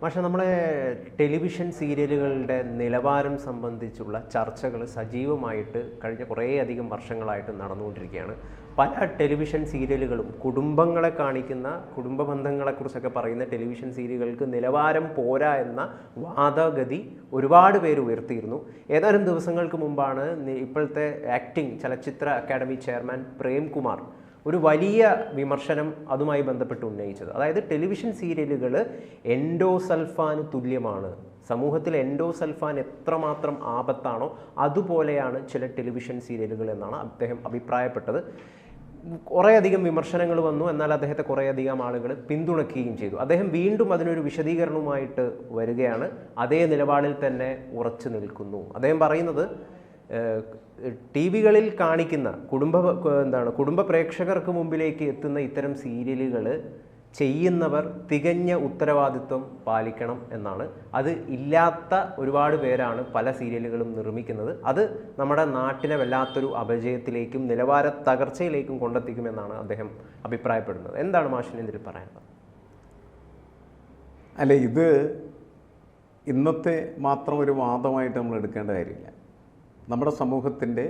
പക്ഷേ നമ്മളെ ടെലിവിഷൻ സീരിയലുകളുടെ നിലവാരം സംബന്ധിച്ചുള്ള ചർച്ചകൾ സജീവമായിട്ട് കഴിഞ്ഞ കുറേയധികം വർഷങ്ങളായിട്ട് നടന്നുകൊണ്ടിരിക്കുകയാണ്. പല ടെലിവിഷൻ സീരിയലുകളും കുടുംബങ്ങളെ കാണിക്കുന്ന കുടുംബ ബന്ധങ്ങളെക്കുറിച്ചൊക്കെ പറയുന്ന ടെലിവിഷൻ സീരിയലുകൾക്ക് നിലവാരം പോരാ എന്ന വാദഗതി ഒരുപാട് പേര് ഉയർത്തിയിരുന്നു. ഏതാനും ദിവസങ്ങൾക്ക് മുമ്പാണ് ഇപ്പോഴത്തെ ആക്ടിംഗ് ചലച്ചിത്ര അക്കാദമി ചെയർമാൻ പ്രേംകുമാർ ഒരു വലിയ വിമർശനം അതുമായി ബന്ധപ്പെട്ട് ഉന്നയിച്ചത്. അതായത് ടെലിവിഷൻ സീരിയലുകൾ എൻഡോസൾഫാന് തുല്യമാണ്. സമൂഹത്തിൽ എൻഡോസൾഫാൻ എത്രമാത്രം ആപത്താണോ അതുപോലെയാണ് ചില ടെലിവിഷൻ സീരിയലുകൾ എന്നാണ് അദ്ദേഹം അഭിപ്രായപ്പെട്ടത്. കുറേയധികം വിമർശനങ്ങൾ വന്നു, എന്നാൽ അദ്ദേഹത്തെ കുറേയധികം ആളുകൾ പിന്തുണയ്ക്കുകയും ചെയ്തു. അദ്ദേഹം വീണ്ടും അതിനൊരു വിശദീകരണവുമായിട്ട് വരികയാണ്. അതേ നിലപാടിൽ തന്നെ ഉറച്ചു നിൽക്കുന്നു. അദ്ദേഹം പറയുന്നത് ടി വികളിൽ കാണിക്കുന്ന കുടുംബ പ്രേക്ഷകർക്ക് മുമ്പിലേക്ക് എത്തുന്ന ഇത്തരം സീരിയലുകൾ ചെയ്യുന്നവർ തികഞ്ഞ ഉത്തരവാദിത്വം പാലിക്കണം എന്നാണ്. അത് ഇല്ലാത്ത ഒരുപാട് പേരാണ് പല സീരിയലുകളും നിർമ്മിക്കുന്നത്. അത് നമ്മുടെ നാട്ടിനെ വല്ലാത്തൊരു അപജയത്തിലേക്കും നിലവാര തകർച്ചയിലേക്കും കൊണ്ടെത്തിക്കുമെന്നാണ് അദ്ദേഹം അഭിപ്രായപ്പെടുന്നത്. എന്താണ് മാഷിന് ഇതിൽ പറയാനുള്ളത്? അല്ല, ഇത് ഇന്നത്തെ മാത്രം ഒരു വാദമായിട്ട് നമ്മൾ എടുക്കേണ്ട കാര്യമില്ല. നമ്മുടെ സമൂഹത്തിൻ്റെ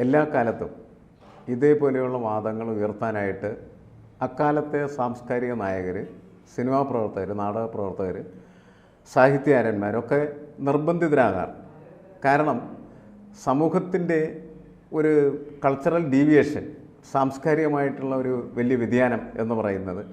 എല്ലാ കാലത്തും ഇതേപോലെയുള്ള വാദങ്ങൾ ഉയർത്താനായിട്ട് അക്കാലത്തെ സാംസ്കാരിക നായകർ, സിനിമാ പ്രവർത്തകർ, നാടക പ്രവർത്തകർ, സാഹിത്യകാരന്മാരൊക്കെ നിർബന്ധിതരാകാറ്. കാരണം സമൂഹത്തിൻ്റെ ഒരു കൾച്ചറൽ ഡീവിയേഷൻ, സാംസ്കാരികമായിട്ടുള്ള ഒരു വലിയ വ്യതിയാനം എന്ന് പറയുന്നത്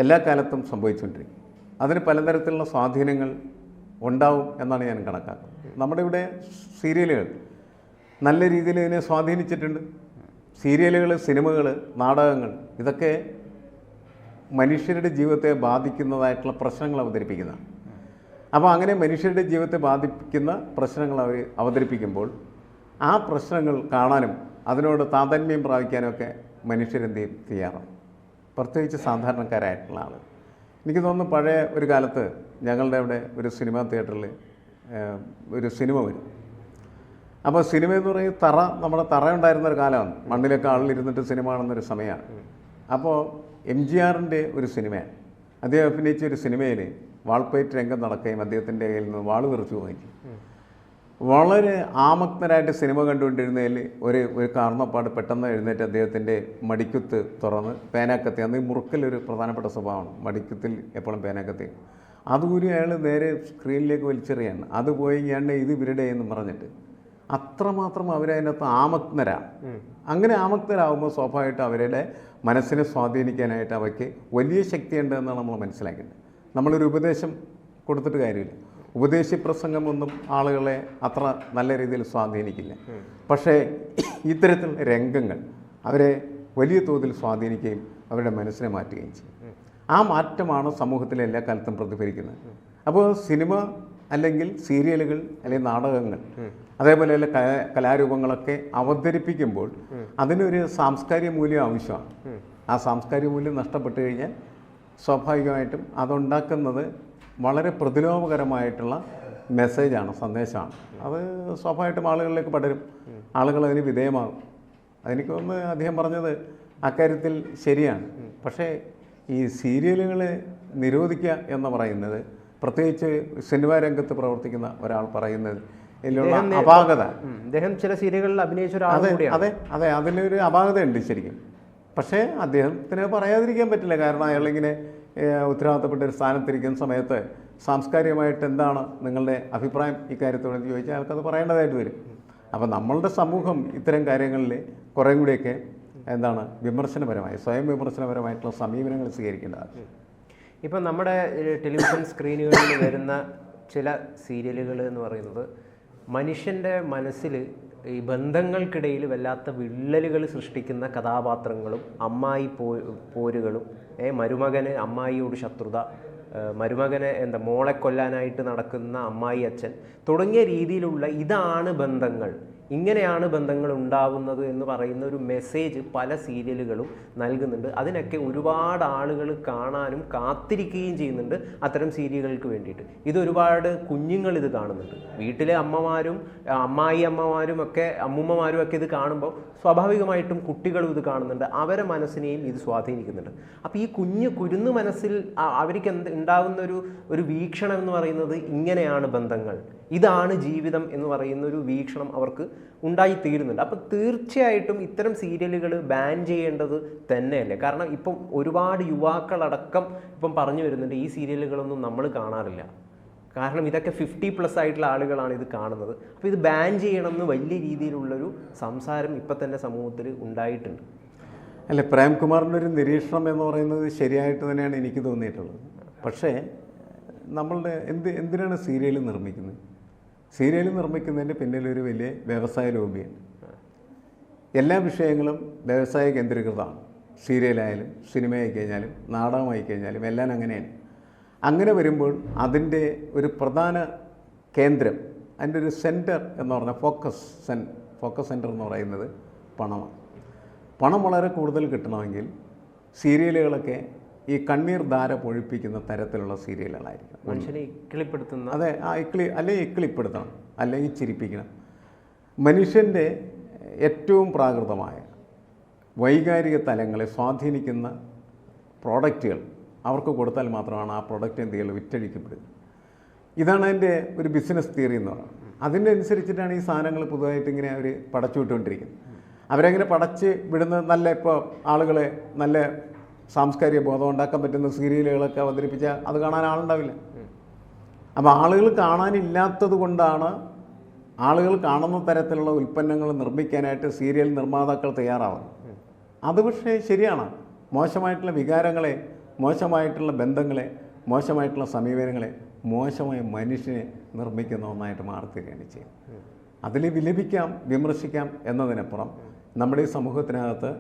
എല്ലാ കാലത്തും സംഭവിച്ചുകൊണ്ടിരിക്കും. അതിന് പലതരത്തിലുള്ള സ്വാധീനങ്ങൾ ഉണ്ടാവും എന്നാണ് ഞാൻ കണക്കാക്കുന്നത്. നമ്മുടെ ഇവിടെ സീരിയലുകൾ നല്ല രീതിയിൽ ഇതിനെ സ്വാധീനിച്ചിട്ടുണ്ട്. സീരിയലുകൾ, സിനിമകൾ, നാടകങ്ങൾ ഇതൊക്കെ മനുഷ്യരുടെ ജീവിതത്തെ ബാധിക്കുന്നതായിട്ടുള്ള പ്രശ്നങ്ങൾ അവതരിപ്പിക്കുന്നതാണ്. അപ്പോൾ അങ്ങനെ മനുഷ്യരുടെ ജീവിതത്തെ ബാധിക്കുന്ന പ്രശ്നങ്ങൾ അവർ അവതരിപ്പിക്കുമ്പോൾ ആ പ്രശ്നങ്ങൾ കാണാനും അതിനോട് താതാത്മ്യം പ്രാപിക്കാനുമൊക്കെ മനുഷ്യരെന്ത് തയ്യാറാണ്, പ്രത്യേകിച്ച് സാധാരണക്കാരായിട്ടുള്ള ആൾ. എനിക്ക് തോന്നുന്നു പഴയ ഒരു കാലത്ത് ഞങ്ങളുടെ അവിടെ ഒരു സിനിമാ തിയേറ്ററിൽ ഒരു സിനിമ വരും. അപ്പോൾ സിനിമ എന്ന് പറയുന്നത് നമ്മുടെ തറ ഉണ്ടായിരുന്നൊരു കാലമാണ്. മണ്ണിലൊക്കെ ആളിലിരുന്നിട്ട് സിനിമ കാണുന്നൊരു സമയമാണ്. അപ്പോൾ MGRൻ്റെ ഒരു സിനിമയാണ്. അദ്ദേഹം അഭിനയിച്ച ഒരു സിനിമയിൽ വാൾപ്പയറ്റ് രംഗം നടക്കുകയും അദ്ദേഹത്തിൻ്റെ കയ്യിൽ നിന്ന് വാള് തെറിച്ചു പോവുകയും ചെയ്യും. വളരെ ആമഗ്നരായിട്ട് സിനിമ കണ്ടുകൊണ്ടിരുന്നതിൽ ഒരു കാരണപ്പാട് പെട്ടെന്ന് എഴുന്നേറ്റ് അദ്ദേഹത്തിൻ്റെ മടിക്കുത്ത് തുറന്ന് പേനാക്കത്തി, അന്ന് മുറുക്കലൊരു പ്രധാനപ്പെട്ട സ്വഭാവമാണ്, മടിക്കുത്തിൽ എപ്പോഴും പേനാക്കത്തി, അതുകൂടി അയാൾ നേരെ സ്ക്രീനിലേക്ക് വലിച്ചെറിയാണ്. അത് പോയി ഞാൻ ഇത് ഇവരുടെ എന്ന് പറഞ്ഞിട്ട് അത്രമാത്രം അവരതിനകത്ത് ആമഗ്നരാണ്. അങ്ങനെ ആമഗ്നരാകുമ്പോൾ സ്വാഭാവികമായിട്ട് അവരുടെ മനസ്സിനെ സ്വാധീനിക്കാനായിട്ട് അവയ്ക്ക് വലിയ ശക്തിയുണ്ട് എന്നാണ് നമ്മൾ മനസ്സിലാക്കേണ്ടത്. നമ്മളൊരു ഉപദേശം കൊടുത്തിട്ട് കാര്യമില്ല. ഉപദേശ പ്രസംഗമൊന്നും ആളുകളെ അത്ര നല്ല രീതിയിൽ സ്വാധീനിക്കില്ല. പക്ഷേ ഇത്തരത്തിലുള്ള രംഗങ്ങൾ അവരെ വലിയ തോതിൽ സ്വാധീനിക്കുകയും അവരുടെ മനസ്സിനെ മാറ്റുകയും ചെയ്യും. ആ മാറ്റമാണ് സമൂഹത്തിലെ എല്ലാ കാലത്തും പ്രതിഫലിക്കുന്നത്. അപ്പോൾ സിനിമ അല്ലെങ്കിൽ സീരിയലുകൾ അല്ലെങ്കിൽ നാടകങ്ങൾ അതേപോലെയുള്ള കലാരൂപങ്ങളൊക്കെ അവതരിപ്പിക്കുമ്പോൾ അതിനൊരു സാംസ്കാരിക മൂല്യം ആവശ്യമാണ്. ആ സാംസ്കാരിക മൂല്യം നഷ്ടപ്പെട്ടു കഴിഞ്ഞാൽ സ്വാഭാവികമായിട്ടും അതുണ്ടാക്കുന്നത് വളരെ പ്രതിലോമകരമായിട്ടുള്ള മെസ്സേജാണ്, സന്ദേശമാണ്. അത് സ്വാഭാവികമായിട്ടും ആളുകളിലേക്ക് പടരും, ആളുകൾ അതിന് വിധേയമാകും. അതെനിക്ക് തോന്നുന്നു അദ്ദേഹം പറഞ്ഞത് അക്കാര്യത്തിൽ ശരിയാണ്. പക്ഷേ ഈ സീരിയലുകളെ നിരോധിക്കുക എന്ന് പറയുന്നത്, പ്രത്യേകിച്ച് സിനിമാ രംഗത്ത് പ്രവർത്തിക്കുന്ന ഒരാൾ പറയുന്നത് ഇതിലുള്ള അപാകത, അദ്ദേഹം ചില സീരിയലുകളിൽ അഭിനയിച്ച അതെ അതെ അതിലൊരു അപാകതയുണ്ട് ശരിക്കും. പക്ഷേ അദ്ദേഹത്തിന് പറയാതിരിക്കാൻ പറ്റില്ല. കാരണം അയാളിങ്ങനെ ഉത്തരവാദിത്തപ്പെട്ട ഒരു സ്ഥാനത്തിരിക്കുന്ന സമയത്ത് സാംസ്കാരികമായിട്ട് എന്താണ് നിങ്ങളുടെ അഭിപ്രായം ഇക്കാര്യത്തോടെന്ന് ചോദിച്ചാൽ അയാൾക്കത് പറയേണ്ടതായിട്ട് വരും. അപ്പോൾ നമ്മളുടെ സമൂഹം ഇത്തരം കാര്യങ്ങളിൽ കുറേ കൂടിയൊക്കെ വിമർശനപരമായി, സ്വയം വിമർശനപരമായിട്ടുള്ള സമീപനങ്ങൾ സ്വീകരിക്കേണ്ടതാണ്. ഇപ്പം നമ്മുടെ ടെലിവിഷൻ സ്ക്രീനുകളിൽ വരുന്ന ചില സീരിയലുകൾ എന്ന് പറയുന്നത് മനുഷ്യൻ്റെ മനസ്സിൽ ഈ ബന്ധങ്ങൾക്കിടയിൽ വല്ലാത്ത വിള്ളലുകൾ സൃഷ്ടിക്കുന്ന കഥാപാത്രങ്ങളും അമ്മായി പോരുകളും, മരുമകന് അമ്മായിയോട് ശത്രുത, മരുമകനെ മോളെ കൊല്ലാനായിട്ട് നടക്കുന്ന അമ്മായി അച്ഛൻ തുടങ്ങിയ രീതിയിലുള്ള ഇതാണ് ബന്ധങ്ങൾ, ഇങ്ങനെയാണ് ബന്ധങ്ങൾ ഉണ്ടാവുന്നത് എന്ന് പറയുന്ന ഒരു മെസ്സേജ് പല സീരിയലുകളും നൽകുന്നുണ്ട്. അതിനൊക്കെ ഒരുപാട് ആളുകൾ കാണാനും കാത്തിരിക്കുകയും ചെയ്യുന്നുണ്ട് അത്തരം സീരിയലുകൾക്ക് വേണ്ടിയിട്ട്. ഇതൊരുപാട് കുഞ്ഞുങ്ങൾ ഇത് കാണുന്നുണ്ട്. വീട്ടിലെ അമ്മമാരും അമ്മായിയമ്മമാരും ഒക്കെ അമ്മൂമ്മമാരും ഒക്കെ ഇത് കാണുമ്പോൾ സ്വാഭാവികമായിട്ടും കുട്ടികളും ഇത് കാണുന്നുണ്ട്. അവരെ മനസ്സിനെയും ഇത് സ്വാധീനിക്കുന്നുണ്ട്. അപ്പോൾ ഈ കുരുന്നു മനസ്സിൽ അവർക്ക് ഉണ്ടാകുന്ന ഒരു വീക്ഷണം എന്ന് പറയുന്നത് ഇങ്ങനെയാണ് ബന്ധങ്ങൾ, ഇതാണ് ജീവിതം എന്ന് പറയുന്ന ഒരു വീക്ഷണം അവർക്ക് ഉണ്ടായിത്തീരുന്നുണ്ട്. അപ്പോൾ തീർച്ചയായിട്ടും ഇത്തരം സീരിയലുകൾ ബാൻ ചെയ്യേണ്ടത് തന്നെയല്ലേ? കാരണം ഇപ്പം ഒരുപാട് യുവാക്കളടക്കം ഇപ്പം പറഞ്ഞു വരുന്നുണ്ട് ഈ സീരിയലുകളൊന്നും നമ്മൾ കാണാറില്ല, കാരണം ഇതൊക്കെ 50+ ആയിട്ടുള്ള ആളുകളാണ് ഇത് കാണുന്നത്. അപ്പോൾ ഇത് ബാൻ ചെയ്യണമെന്ന് വലിയ രീതിയിലുള്ളൊരു സംസാരം ഇപ്പം തന്നെ സമൂഹത്തിൽ ഉണ്ടായിട്ടുണ്ട്. അല്ല, പ്രേംകുമാറിൻ്റെ ഒരു നിരീക്ഷണം എന്ന് പറയുന്നത് ശരിയായിട്ട് തന്നെയാണ് എനിക്ക് തോന്നിയിട്ടുള്ളത്. പക്ഷേ നമ്മളുടെ എന്തിനാണ് സീരിയൽ നിർമ്മിക്കുന്നത്? സീരിയൽ നിർമ്മിക്കുന്നതിൻ്റെ പിന്നിലൊരു വലിയ വ്യവസായ ലോബിയുണ്ട്. എല്ലാ വിഷയങ്ങളും വ്യവസായ കേന്ദ്രീകൃതമാണ്. സീരിയലായാലും സിനിമയായി കഴിഞ്ഞാലും നാടകമായി കഴിഞ്ഞാലും എല്ലാം അങ്ങനെയാണ്. അങ്ങനെ വരുമ്പോൾ അതിൻ്റെ ഒരു പ്രധാന കേന്ദ്രം, അതിൻ്റെ ഒരു സെൻറ്റർ എന്ന് പറഞ്ഞാൽ ഫോക്കസ് സെൻറ്റർ എന്ന് പറയുന്നത് പണമാണ്. പണം വളരെ കൂടുതൽ കിട്ടണമെങ്കിൽ സീരിയലുകളൊക്കെ ഈ കണ്ണീർ ധാര പൊഴിപ്പിക്കുന്ന തരത്തിലുള്ള സീരിയലുകളായിരിക്കും. മനുഷ്യനെ ഇക്കിളിപ്പെടുത്തുന്ന, അതെ, അല്ലെങ്കിൽ ഇക്കിളിപ്പെടുത്തണം, അല്ലെങ്കിൽ ചിരിപ്പിക്കണം. മനുഷ്യൻ്റെ ഏറ്റവും പ്രാകൃതമായ വൈകാരിക തലങ്ങളെ സ്വാധീനിക്കുന്ന പ്രോഡക്റ്റുകൾ അവർക്ക് കൊടുത്താൽ മാത്രമാണ് ആ പ്രോഡക്റ്റ് എന്ത് ചെയ്യുള്ളൂ, വിറ്റഴിക്കപ്പെടുക. ഇതാണ് അതിൻ്റെ ഒരു ബിസിനസ് തിയറി എന്ന് പറയുന്നത്. അതിൻ്റെ അനുസരിച്ചിട്ടാണ് ഈ സാധനങ്ങൾ പുതുതായിട്ട് ഇങ്ങനെ അവർ പടച്ചു വിട്ടുകൊണ്ടിരിക്കുന്നത്. അവരങ്ങനെ പടച്ച് വിടുന്ന നല്ല, ഇപ്പോൾ ആളുകളെ നല്ല സാംസ്കാരിക ബോധം ഉണ്ടാക്കാൻ പറ്റുന്ന സീരിയലുകളൊക്കെ അവതരിപ്പിച്ചാൽ അത് കാണാൻ ആളുണ്ടാവില്ല. അപ്പോൾ ആളുകൾ കാണാനില്ലാത്തത് കൊണ്ടാണ് ആളുകൾ കാണുന്ന തരത്തിലുള്ള ഉൽപ്പന്നങ്ങൾ നിർമ്മിക്കാനായിട്ട് സീരിയൽ നിർമ്മാതാക്കൾ തയ്യാറാവുന്നത്. അത് പക്ഷേ ശരിയാണ്. മോശമായിട്ടുള്ള വികാരങ്ങളെ, മോശമായിട്ടുള്ള ബന്ധങ്ങളെ, മോശമായിട്ടുള്ള സമീപനങ്ങളെ, മോശമായ മനുഷ്യനെ നിർമ്മിക്കുന്ന ഒന്നായിട്ട് മാറിത്തരികയാണ് ചെയ്യുന്നത്. അതിൽ വിലപിക്കാം, വിമർശിക്കാം എന്നതിനപ്പുറം നമ്മുടെ ഈ സമൂഹത്തിനകത്ത്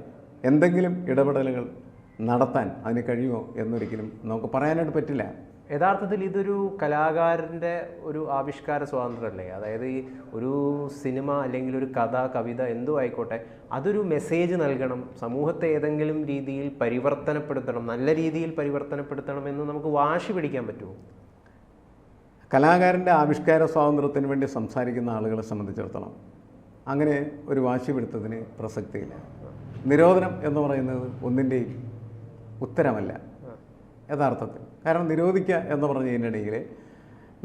എന്തെങ്കിലും ഇടപെടലുകൾ നടത്താൻ അതിന് കഴിയുമോ എന്നൊരിക്കലും നമുക്ക് പറയാനായിട്ട് പറ്റില്ല. യഥാർത്ഥത്തിൽ ഇതൊരു കലാകാരൻ്റെ ഒരു ആവിഷ്കാര സ്വാതന്ത്ര്യമല്ലേ? അതായത് ഈ ഒരു സിനിമ അല്ലെങ്കിൽ ഒരു കഥ, കവിത എന്തോ ആയിക്കോട്ടെ, അതൊരു മെസ്സേജ് നൽകണം, സമൂഹത്തെ ഏതെങ്കിലും രീതിയിൽ പരിവർത്തനപ്പെടുത്തണം, നല്ല രീതിയിൽ പരിവർത്തനപ്പെടുത്തണം എന്ന് നമുക്ക് വാശി പിടിക്കാൻ പറ്റുമോ? കലാകാരൻ്റെ ആവിഷ്കാര സ്വാതന്ത്ര്യത്തിന് വേണ്ടി സംസാരിക്കുന്ന ആളുകളെ സംബന്ധിച്ചിടത്തോളം അങ്ങനെ ഒരു വാശി പിടുത്തത്തിന് പ്രസക്തിയില്ല. നിരോധനം എന്ന് പറയുന്നത് ഒന്നിൻ്റെയും ഉത്തരമല്ല യഥാർത്ഥത്തിൽ. കാരണം നിരോധിക്കുക എന്ന് പറഞ്ഞു കഴിഞ്ഞിട്ടുണ്ടെങ്കിൽ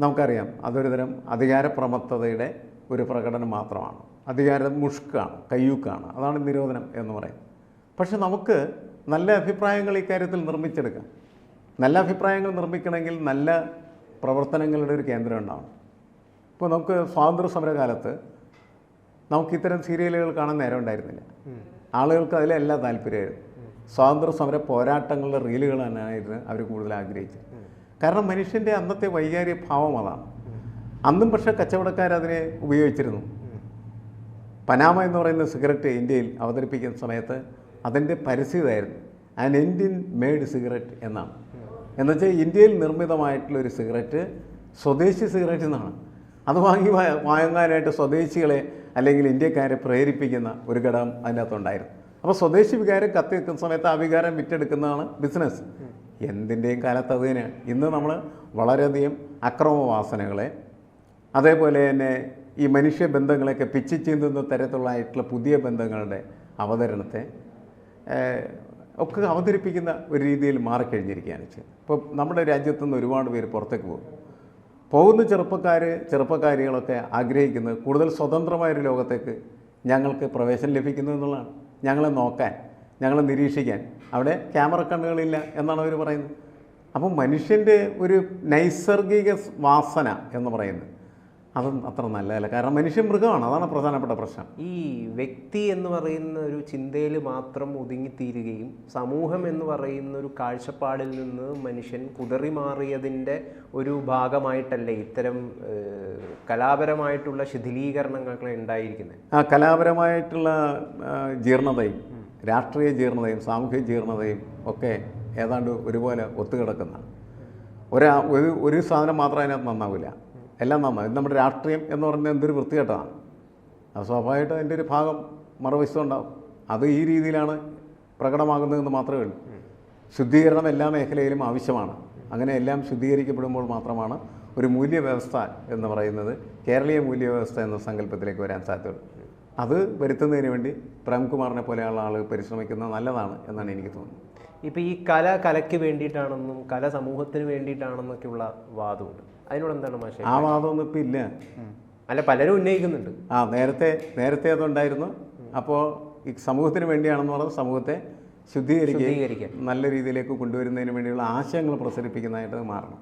നമുക്കറിയാം അതൊരു തരം അധികാരപ്രമത്തതയുടെ ഒരു പ്രകടനം മാത്രമാണ്. അധികാരം മുഷ്കാണ്, കയ്യൂക്കാണ്. അതാണ് നിരോധനം എന്ന് പറയുന്നത്. പക്ഷെ നമുക്ക് നല്ല അഭിപ്രായങ്ങൾ ഇക്കാര്യത്തിൽ നിർമ്മിച്ചെടുക്കാം. നല്ല അഭിപ്രായങ്ങൾ നിർമ്മിക്കണമെങ്കിൽ നല്ല പ്രവർത്തനങ്ങളുടെ ഒരു കേന്ദ്രം ഉണ്ടാവണം. ഇപ്പോൾ നമുക്ക് സ്വാതന്ത്ര്യ സമരകാലത്ത് നമുക്ക് ഇത്തരം സീരിയലുകൾ കാണാൻ നേരം ഉണ്ടായിരുന്നില്ല. ആളുകൾക്ക് അതിലെല്ലാം താല്പര്യമായിരുന്നു. സ്വാതന്ത്ര്യ സമര പോരാട്ടങ്ങളുടെ റീലുകൾ തന്നെയായിരുന്നു അവർ കൂടുതൽ ആഗ്രഹിച്ചത്. കാരണം മനുഷ്യൻ്റെ അന്നത്തെ വൈകാരിക ഭാവം അതാണ്. അന്നും പക്ഷേ കച്ചവടക്കാരതിനെ ഉപയോഗിച്ചിരുന്നു. പനാമ എന്ന് പറയുന്ന സിഗരറ്റ് ഇന്ത്യയിൽ അവതരിപ്പിക്കുന്ന സമയത്ത് അതിൻ്റെ പരസ്യമായിരുന്നു ആൻ ഇന്ത്യൻ മെയ്ഡ് സിഗരറ്റ് എന്നാണ്. എന്നുവെച്ചാൽ ഇന്ത്യയിൽ നിർമ്മിതമായിട്ടുള്ളൊരു സിഗരറ്റ് സ്വദേശി സിഗരറ്റ് എന്നാണ്. അത് വാങ്ങാനായിട്ട് സ്വദേശികളെ അല്ലെങ്കിൽ ഇന്ത്യക്കാരെ പ്രേരിപ്പിക്കുന്ന ഒരു ഘടകം അതിനകത്തുണ്ടായിരുന്നു. അപ്പോൾ സ്വദേശി വികാരം കത്തി നിൽക്കുന്ന സമയത്ത് ആ വികാരം വിറ്റെടുക്കുന്നതാണ് ബിസിനസ്. എന്തിൻ്റെയും കാലത്ത് അത് തന്നെയാണ്. ഇന്ന് നമ്മൾ വളരെയധികം അക്രമവാസനകളെ, അതേപോലെ തന്നെ ഈ മനുഷ്യ ബന്ധങ്ങളെയൊക്കെ പിച്ചിച്ചീന്തുന്ന തരത്തിലുള്ളതായിട്ടുള്ള പുതിയ ബന്ധങ്ങളുടെ അവതരണത്തെ ഒക്കെ അവതരിപ്പിക്കുന്ന ഒരു രീതിയിൽ മാറിക്കഴിഞ്ഞിരിക്കുകയാണ് ചെയ്യുന്നത്. ഇപ്പോൾ നമ്മുടെ രാജ്യത്തുനിന്ന് ഒരുപാട് പേര് പുറത്തേക്ക് പോകുന്ന ചെറുപ്പക്കാരികളൊക്കെ ആഗ്രഹിക്കുന്നത് കൂടുതൽ സ്വതന്ത്രമായൊരു ലോകത്തേക്ക് ഞങ്ങൾക്ക് പ്രവേശനം ലഭിക്കുന്നു എന്നുള്ളതാണ്. ഞങ്ങളെ നോക്കാൻ, ഞങ്ങളെ നിരീക്ഷിക്കാൻ അവിടെ ക്യാമറ കണ്ണുകളില്ല എന്നാണ് അവർ പറയുന്നത്. അപ്പം മനുഷ്യൻ്റെ ഒരു നൈസർഗിക വാസന എന്ന് പറയുന്നത് അതും അത്ര നല്ലതല്ല. കാരണം മനുഷ്യൻ മൃഗമാണ്. അതാണ് പ്രധാനപ്പെട്ട പ്രശ്നം. ഈ വ്യക്തി എന്ന് പറയുന്ന ഒരു ചിന്തയിൽ മാത്രം ഒതുങ്ങിത്തീരുകയും സമൂഹം എന്ന് പറയുന്ന ഒരു കാഴ്ചപ്പാടിൽ നിന്ന് മനുഷ്യൻ കുതറി മാറിയതിൻ്റെ ഒരു ഭാഗമായിട്ടല്ലേ ഇത്തരം കലാപരമായിട്ടുള്ള ശിഥിലീകരണങ്ങളൊക്കെ ഉണ്ടായിരിക്കുന്നത്? ആ കലാപരമായിട്ടുള്ള ജീർണതയും രാഷ്ട്രീയ ജീർണതയും സാമൂഹിക ജീർണതയും ഒക്കെ ഏതാണ്ട് ഒരുപോലെ ഒത്തുകിടക്കുന്നതാണ്. ഒരു സാധനം മാത്രം അതിനകത്ത് നന്നാവില്ല, എല്ലാം നന്നാവും. നമ്മുടെ രാഷ്ട്രീയം എന്ന് പറയുന്നത് എന്തൊരു വൃത്തികെട്ടതാണ്. അത് സ്വാഭാവികമായിട്ടും അതിൻ്റെ ഒരു ഭാഗം മറുവശം ഉണ്ടാവും. അത് ഈ രീതിയിലാണ് പ്രകടമാകുന്നതെന്ന് മാത്രമേ ഉള്ളൂ. ശുദ്ധീകരണം എല്ലാ മേഖലയിലും ആവശ്യമാണ്. അങ്ങനെ എല്ലാം ശുദ്ധീകരിക്കപ്പെടുമ്പോൾ മാത്രമാണ് ഒരു മൂല്യവ്യവസ്ഥ എന്ന് പറയുന്നത് കേരളീയ മൂല്യവ്യവസ്ഥ എന്ന സങ്കല്പത്തിലേക്ക് വരാൻ സാധ്യതയുള്ളൂ. അത് വരുത്തുന്നതിന് വേണ്ടി പ്രേംകുമാറിനെ പോലെയുള്ള ആൾ പരിശ്രമിക്കുന്നത് നല്ലതാണ് എന്നാണ് എനിക്ക് തോന്നുന്നത്. ഇപ്പോൾ ഈ കല കലയ്ക്ക് വേണ്ടിയിട്ടാണെന്നും കല സമൂഹത്തിന് വേണ്ടിയിട്ടാണെന്നൊക്കെയുള്ള വാദമുണ്ട്. അതിനോട് എന്താണ് മാഷേ? ആ വാദമൊന്നും ഇപ്പം ഇല്ല. അല്ല, പലരും ഉന്നയിക്കുന്നുണ്ട്. നേരത്തെ അതുണ്ടായിരുന്നു. അപ്പോൾ ഈ സമൂഹത്തിന് വേണ്ടിയാണെന്ന് പറഞ്ഞാൽ സമൂഹത്തെ ശുദ്ധീകരിക്കാൻ നല്ല രീതിയിലേക്ക് കൊണ്ടുവരുന്നതിന് വേണ്ടിയുള്ള ആശയങ്ങൾ പ്രസരിപ്പിക്കുന്നതായിട്ട് മാറണം.